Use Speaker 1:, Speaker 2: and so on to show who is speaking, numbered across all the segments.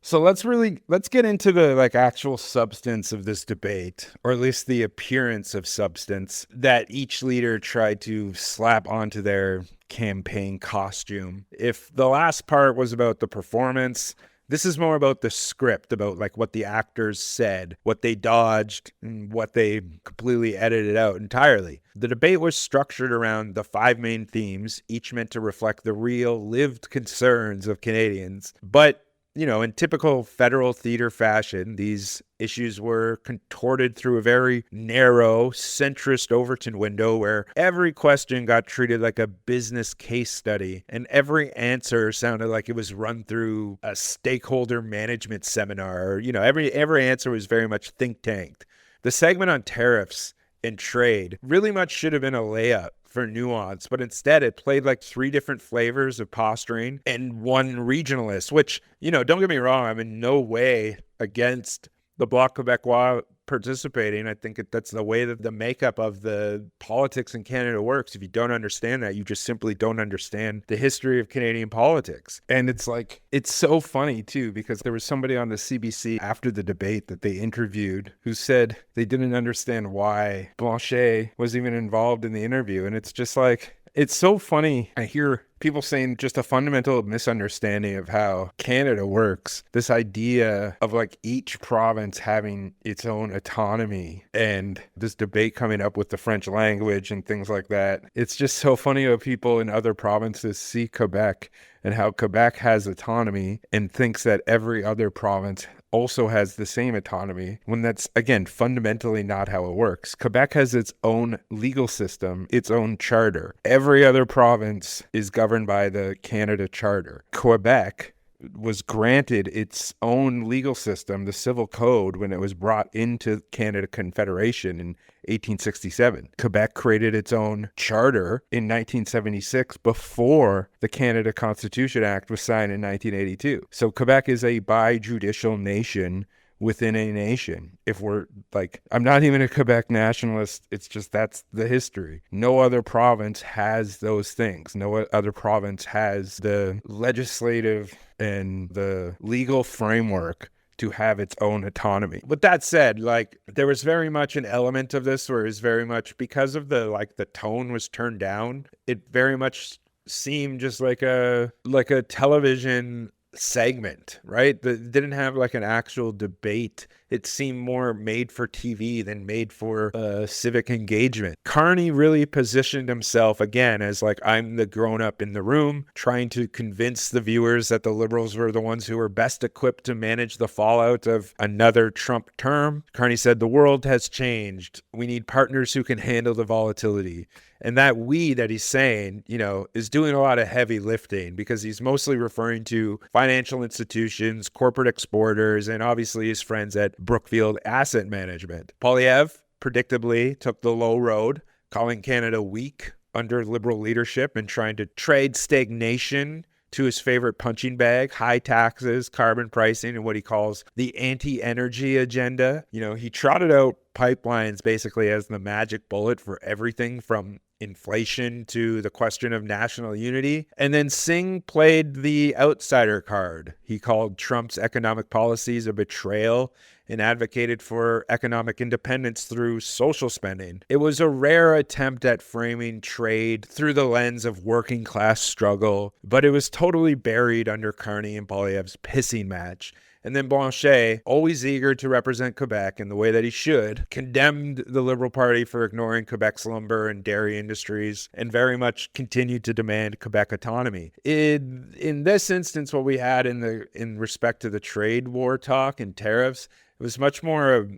Speaker 1: So let's get into the like actual substance of this debate, or at least the appearance of substance that each leader tried to slap onto their campaign costume. If the last part was about the performance, this is more about the script, about like what the actors said, what they dodged, and what they completely edited out entirely. The debate was structured around the 5 main themes, each meant to reflect the real lived concerns of Canadians. But in typical federal theater fashion, these issues were contorted through a very narrow, centrist Overton window where every question got treated like a business case study, and every answer sounded like it was run through a stakeholder management seminar. Every answer was very much think tanked. The segment on tariffs and trade really much should have been a layup for nuance, but instead it played like 3 different flavors of posturing and one regionalist, which, don't get me wrong, I'm in no way against the Bloc Québécois participating. I think that's the way that the makeup of the politics in Canada works. If you don't understand that, you just simply don't understand the history of Canadian politics. And it's so funny too, because there was somebody on the CBC after the debate that they interviewed who said they didn't understand why Blanchet was even involved in the interview. And it's just like, it's so funny. I hear people saying just a fundamental misunderstanding of how Canada works. This idea of like each province having its own autonomy and this debate coming up with the French language and things like that. It's just so funny how people in other provinces see Quebec and how Quebec has autonomy and thinks that every other province also has the same autonomy, when that's, again, fundamentally not how it works. Quebec has its own legal system, its own charter. Every other province is governed by the Canada Charter. Quebec was granted its own legal system, the Civil Code, when it was brought into Canada Confederation in 1867. Quebec created its own charter in 1976 before the Canada Constitution Act was signed in 1982. So Quebec is a bijudicial nation within a nation. If we're like, I'm not even a Quebec nationalist. It's just, that's the history. No other province has those things. No other province has the legislative and the legal framework to have its own autonomy. With that said, like, there was very much an element of this where it was very much, because of the tone was turned down, it very much seemed just like a television segment, right? That didn't have like an actual debate. It seemed more made for TV than made for civic engagement. Carney really positioned himself again as like, I'm the grown-up in the room, trying to convince the viewers that the Liberals were the ones who were best equipped to manage the fallout of another Trump term. Carney said, the world has changed. We need partners who can handle the volatility. And that we that he's saying, is doing a lot of heavy lifting, because he's mostly referring to financial institutions, corporate exporters, and obviously his friends at Brookfield Asset Management. Poilievre, predictably, took the low road, calling Canada weak under Liberal leadership and trying to trade stagnation to his favorite punching bag, high taxes, carbon pricing, and what he calls the anti-energy agenda. He trotted out pipelines basically as the magic bullet for everything from inflation to the question of national unity. And then Singh played the outsider card. He called Trump's economic policies a betrayal and advocated for economic independence through social spending. It was a rare attempt at framing trade through the lens of working class struggle, but it was totally buried under Carney and Poilievre's pissing match. And then Blanchet, always eager to represent Quebec in the way that he should, condemned the Liberal Party for ignoring Quebec's lumber and dairy industries and very much continued to demand Quebec autonomy. In this instance, what we had in respect to the trade war talk and tariffs, it was much more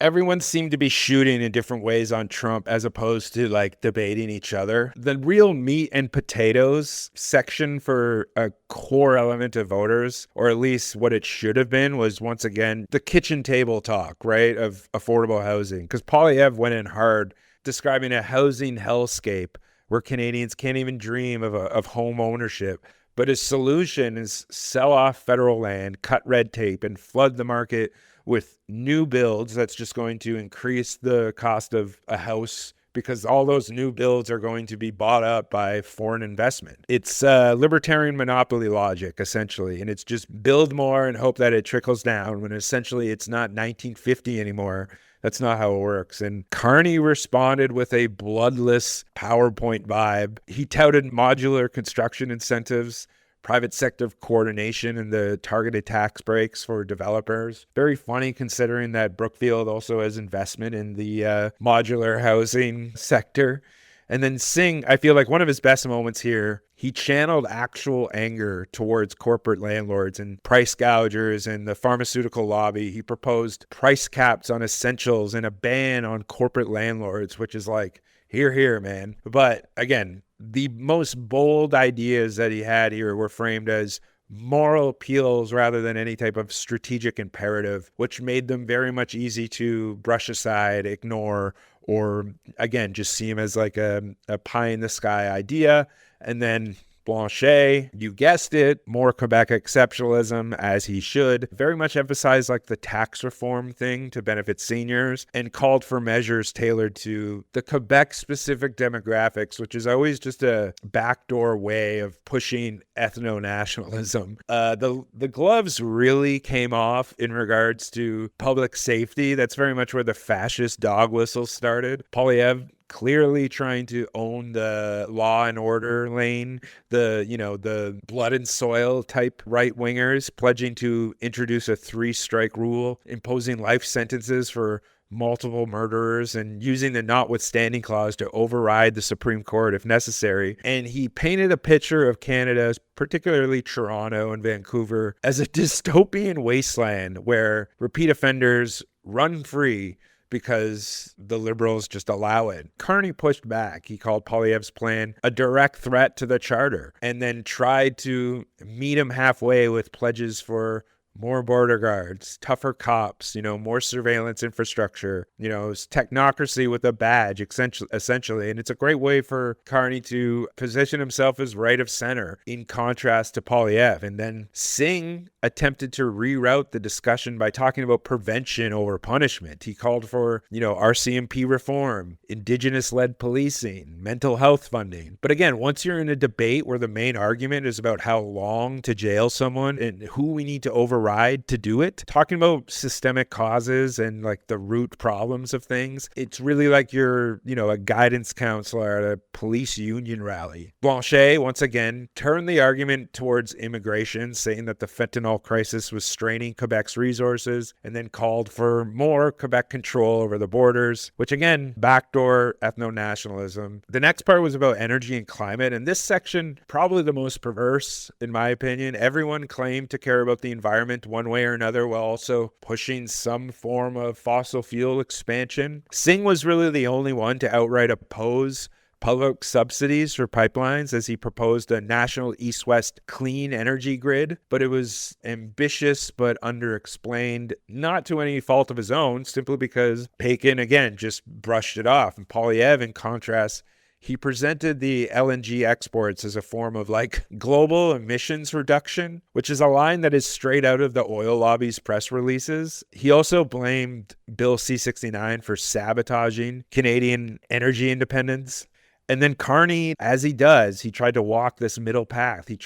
Speaker 1: everyone seemed to be shooting in different ways on Trump as opposed to like debating each other. The real meat and potatoes section for a core element of voters, or at least what it should have been, was once again the kitchen table talk, right, of affordable housing. Because Poilievre went in hard describing a housing hellscape where Canadians can't even dream of home ownership. But his solution is sell off federal land, cut red tape, and flood the market with new builds that's just going to increase the cost of a house because all those new builds are going to be bought up by foreign investment. It's libertarian monopoly logic, essentially, and it's just build more and hope that it trickles down, when essentially it's not 1950 anymore. That's not how it works. And Carney responded with a bloodless PowerPoint vibe. He touted modular construction incentives, private sector coordination, and the targeted tax breaks for developers. Very funny considering that Brookfield also has investment in the modular housing sector. And then Singh, I feel like one of his best moments here, he channeled actual anger towards corporate landlords and price gougers and the pharmaceutical lobby. He proposed price caps on essentials and a ban on corporate landlords, which is like, hear, hear, man. But again, the most bold ideas that he had here were framed as moral appeals rather than any type of strategic imperative, which made them very much easy to brush aside, ignore, or again, just see him as like a pie in the sky idea. And then Blanchet, you guessed it, more Quebec exceptionalism, as he should, very much emphasized like the tax reform thing to benefit seniors, and called for measures tailored to the Quebec-specific demographics, which is always just a backdoor way of pushing ethno-nationalism. The gloves really came off in regards to public safety. That's very much where the fascist dog whistle started. Poilievre clearly trying to own the law and order lane, the blood and soil type right wingers pledging to introduce a 3-strike rule, imposing life sentences for multiple murderers, and using the notwithstanding clause to override the Supreme Court if necessary. And he painted a picture of Canada, particularly Toronto and Vancouver, as a dystopian wasteland where repeat offenders run free because the Liberals just allow it. Carney pushed back. He called Poilievre's plan a direct threat to the Charter, and then tried to meet him halfway with pledges for more border guards, tougher cops, more surveillance infrastructure, technocracy with a badge, essentially. And it's a great way for Carney to position himself as right of center in contrast to Poilievre. And then Singh attempted to reroute the discussion by talking about prevention over punishment. He called for, RCMP reform, Indigenous-led policing, mental health funding. But again, once you're in a debate where the main argument is about how long to jail someone and who we need to override to do it, talking about systemic causes and like the root problems of things, it's really like you're, a guidance counselor at a police union rally. Blanchet, once again, turned the argument towards immigration, saying that the fentanyl crisis was straining Quebec's resources, and then called for more Quebec control over the borders, which again, backdoor ethno-nationalism. The next part was about energy and climate, and this section, probably the most perverse, in my opinion. Everyone claimed to care about the environment one way or another while also pushing some form of fossil fuel expansion. Singh was really the only one to outright oppose public subsidies for pipelines, as he proposed a national east-west clean energy grid, but it was ambitious but underexplained, not to any fault of his own, simply because Pékin, again, just brushed it off. And Poilievre, in contrast, he presented the LNG exports as a form of global emissions reduction, which is a line that is straight out of the oil lobby's press releases. He also blamed Bill C-69 for sabotaging Canadian energy independence. And then Carney, as he does, he tried to walk this middle path. He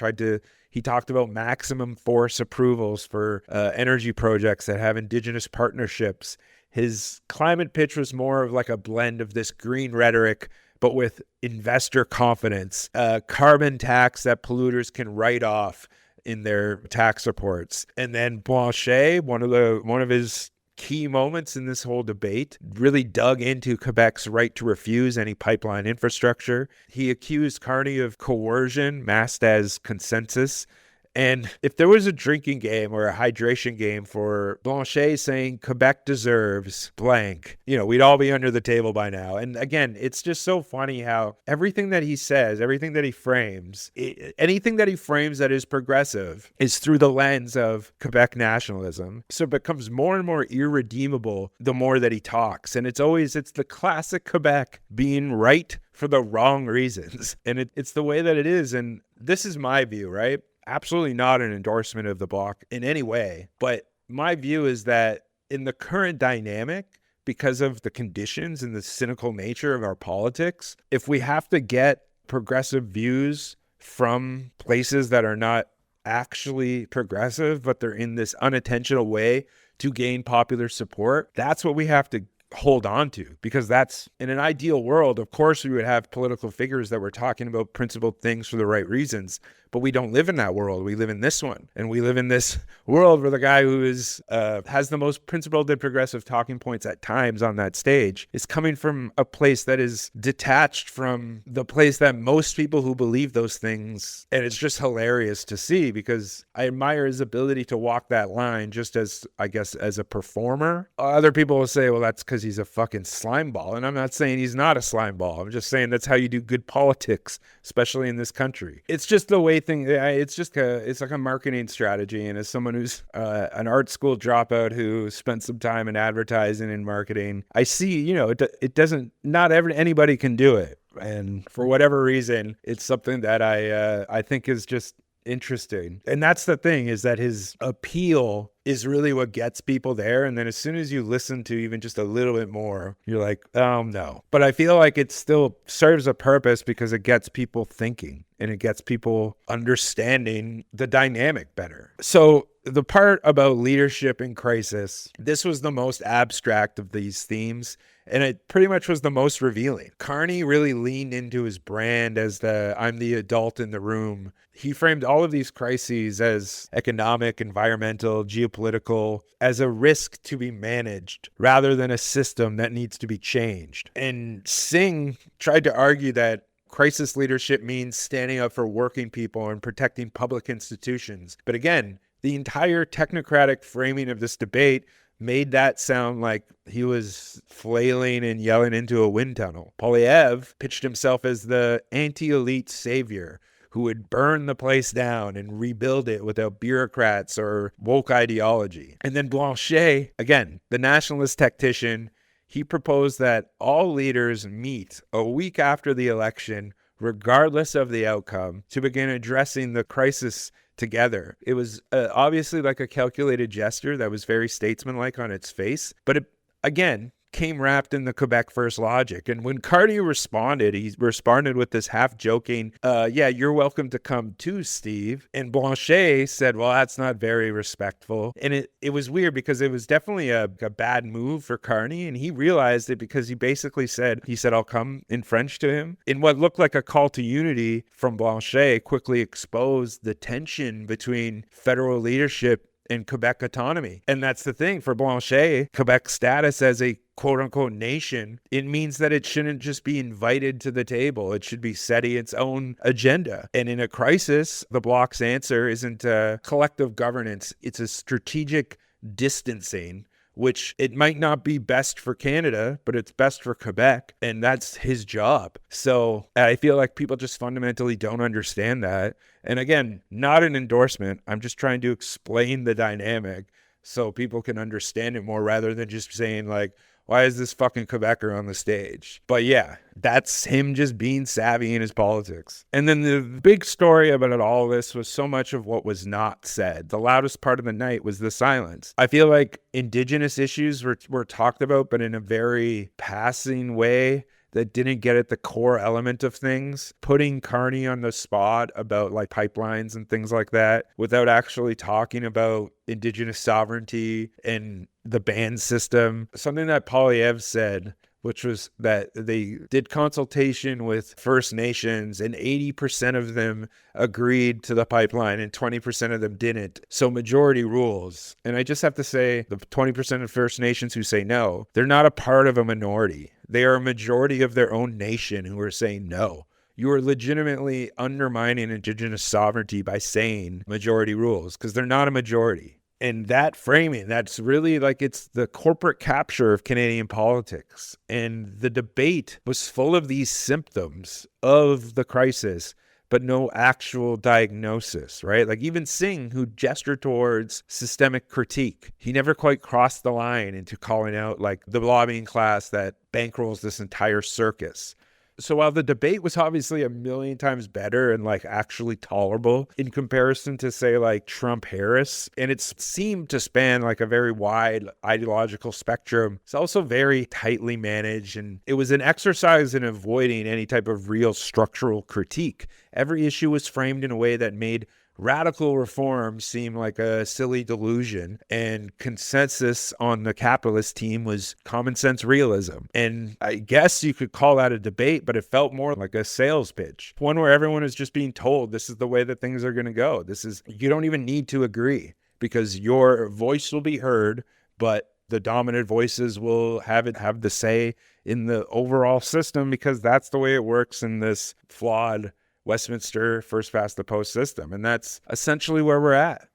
Speaker 1: talked about maximum force approvals for energy projects that have Indigenous partnerships. His climate pitch was more of like a blend of this green rhetoric, but with investor confidence, carbon tax that polluters can write off in their tax reports. And then Blanchet, one of his key moments in this whole debate, really dug into Quebec's right to refuse any pipeline infrastructure. He accused Carney of coercion masked as consensus. And if there was a drinking game or a hydration game for Blanchet saying Quebec deserves blank, we'd all be under the table by now. And again, it's just so funny how everything that he says, everything that he frames, anything that he frames that is progressive is through the lens of Quebec nationalism. So it becomes more and more irredeemable the more that he talks. And it's the classic Quebec being right for the wrong reasons. And it's the way that it is. And this is my view, right? Absolutely not an endorsement of the Bloc in any way. But my view is that in the current dynamic, because of the conditions and the cynical nature of our politics. If we have to get progressive views from places that are not actually progressive, but they're in this unintentional way to gain popular support, that's what we have to hold on to, because that's, in an ideal world, of course we would have political figures that were talking about principled things for the right reasons, but we don't live in that world. We live in this one, and we live in this world where the guy who is has the most principled and progressive talking points at times on that stage is coming from a place that is detached from the place that most people who believe those things, and it's just hilarious to see, because I admire his ability to walk that line just as, I guess, as a performer. Other people will say, well, that's because he's a fucking slime ball, and I'm not saying he's not a slime ball. I'm just saying that's how you do good politics, especially in this country. It's just the way it's like a marketing strategy. And as someone who's an art school dropout who spent some time in advertising and marketing, I see, it doesn't, not anybody can do it. And for whatever reason, it's something that I think is just interesting. And that's the thing, is that his appeal is really what gets people there. And then as soon as you listen to even just a little bit more, you're like, oh no. But I feel like it still serves a purpose, because it gets people thinking and it gets people understanding the dynamic better. So the part about leadership in crisis, this was the most abstract of these themes, and it pretty much was the most revealing. Carney really leaned into his brand as I'm the adult in the room. He framed all of these crises as economic, environmental, geopolitical, as a risk to be managed rather than a system that needs to be changed. And Singh tried to argue that crisis leadership means standing up for working people and protecting public institutions. But again, the entire technocratic framing of this debate made that sound like he was flailing and yelling into a wind tunnel. Poilievre pitched himself as the anti-elite savior who would burn the place down and rebuild it without bureaucrats or woke ideology. And then Blanchet, again, the nationalist tactician, he proposed that all leaders meet a week after the election, regardless of the outcome, to begin addressing the crisis together. It was obviously like a calculated gesture that was very statesmanlike on its face, but it, again, came wrapped in the Quebec First logic. And when Carney responded, he responded with this half-joking, yeah, you're welcome to come too, Steve. And Blanchet said, well, that's not very respectful. And it was weird, because it was definitely a bad move for Carney, and he realized it, because he basically said, I'll come in French to him. In what looked like a call to unity from Blanchet, quickly exposed the tension between federal leadership and Quebec autonomy. And that's the thing for Blanchet, Quebec's status as a quote-unquote nation, it means that it shouldn't just be invited to the table. It should be setting its own agenda. And in a crisis, the Bloc's answer isn't a collective governance. It's a strategic distancing, which it might not be best for Canada, but it's best for Quebec, and that's his job. So I feel like people just fundamentally don't understand that. And again, not an endorsement. I'm just trying to explain the dynamic so people can understand it more, rather than just saying like, why is this fucking Quebecer on the stage? But yeah, that's him just being savvy in his politics. And then the big story about all this was so much of what was not said. The loudest part of the night was the silence. I feel like Indigenous issues were talked about, but in a very passing way that didn't get at the core element of things. Putting Carney on the spot about like pipelines and things like that without actually talking about Indigenous sovereignty and the ban system. Something that Poilievre said, which was that they did consultation with First Nations and 80% of them agreed to the pipeline and 20% of them didn't. So majority rules. And I just have to say, the 20% of First Nations who say no, they're not a part of a minority. They are a majority of their own nation who are saying no. You are legitimately undermining Indigenous sovereignty by saying majority rules, because they're not a majority. And that framing, that's really like, it's the corporate capture of Canadian politics. And the debate was full of these symptoms of the crisis, but no actual diagnosis, right? Like even Singh, who gestured towards systemic critique, he never quite crossed the line into calling out like the lobbying class that bankrolls this entire circus. So while the debate was obviously a million times better and like actually tolerable in comparison to say like Trump Harris, and it seemed to span like a very wide ideological spectrum, it's also very tightly managed, and it was an exercise in avoiding any type of real structural critique. Every issue was framed in a way that made radical reform seemed like a silly delusion, and consensus on the capitalist team was common sense realism. And I guess you could call that a debate, but it felt more like a sales pitch, one where everyone is just being told this is the way that things are going to go. You don't even need to agree because your voice will be heard, but the dominant voices will have the say in the overall system because that's the way it works in this flawed Westminster first past the post system. And that's essentially where we're at.